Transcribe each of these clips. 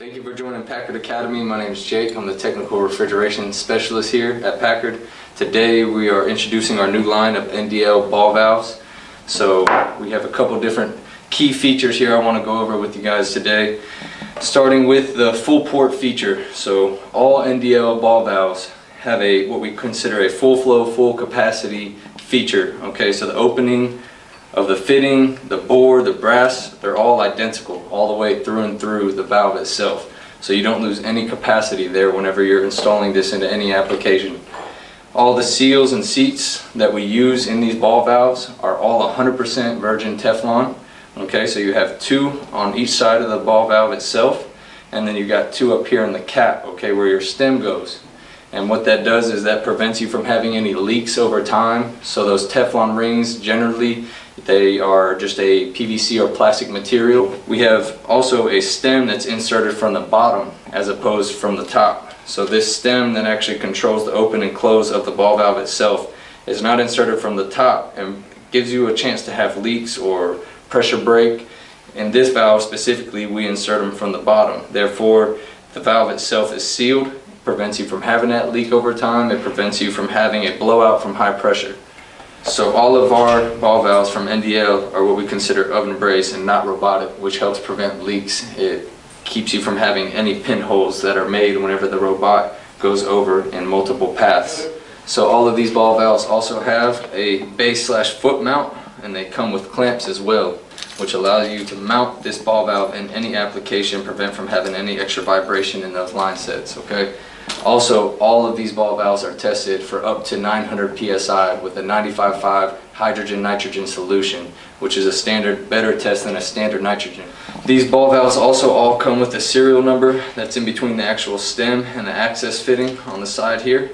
Thank you for joining Packard Academy. My name is Jake. I'm the Technical Refrigeration Specialist here at Packard. Today we are introducing our new line of NDL ball valves. So we have a couple different key features here I want to go over with you guys today. Starting with the full port feature. So all NDL ball valves have what we consider a full flow, full capacity feature. Okay, so the opening of the fitting, the bore, the brass, they're all identical all the way through and through the valve itself. So you don't lose any capacity there whenever you're installing this into any application. All the seals and seats that we use in these ball valves are all 100% virgin Teflon. Okay, so you have two on each side of the ball valve itself, and then you got two up here in the cap, okay, where your stem goes. And what that does is that prevents you from having any leaks over time. So those Teflon rings, generally, they are just a PVC or plastic material. We have also a stem that's inserted from the bottom as opposed from the top. So this stem that actually controls the open and close of the ball valve itself is not inserted from the top and gives you a chance to have leaks or pressure break. In this valve specifically, we insert them from the bottom. Therefore, the valve itself is sealed. Prevents you from having that leak over time. It prevents you from having a blowout from high pressure. So all of our ball valves from NDL are what we consider oven brace and not robotic, which helps prevent leaks. It keeps you from having any pinholes that are made whenever the robot goes over in multiple paths. So all of these ball valves also have a base/foot mount, and they come with clamps as well, which allows you to mount this ball valve in any application, prevent from having any extra vibration in those line sets, okay? Also, all of these ball valves are tested for up to 900 PSI with a 95.5 hydrogen-nitrogen solution, which is a standard, better test than a standard nitrogen. These ball valves also all come with a serial number that's in between the actual stem and the access fitting on the side here.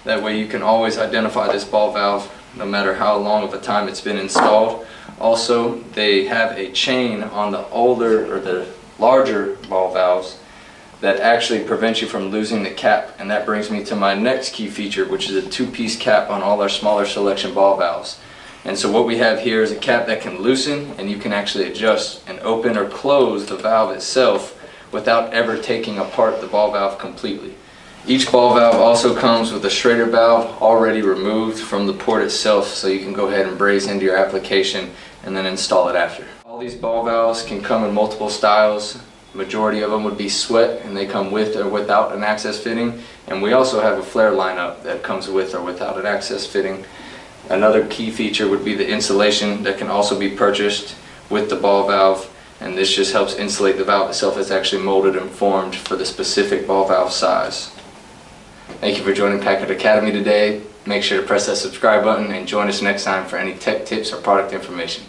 That way you can always identify this ball valve no matter how long of a time it's been installed. Also, they have a chain on the older or the larger ball valves that actually prevents you from losing the cap, and that brings me to my next key feature, which is a two-piece cap on all our smaller selection ball valves. And so what we have here is a cap that can loosen, and you can actually adjust and open or close the valve itself without ever taking apart the ball valve completely. Each ball valve also comes with a Schrader valve already removed from the port itself, so you can go ahead and braze into your application and then install it after. All these ball valves can come in multiple styles. Majority of them would be sweat, and they come with or without an access fitting. And we also have a flare lineup that comes with or without an access fitting. Another key feature would be the insulation that can also be purchased with the ball valve, and this just helps insulate the valve itself. It's actually molded and formed for the specific ball valve size. Thank you for joining Packard Academy today. Make sure to press that subscribe button and join us next time for any tech tips or product information.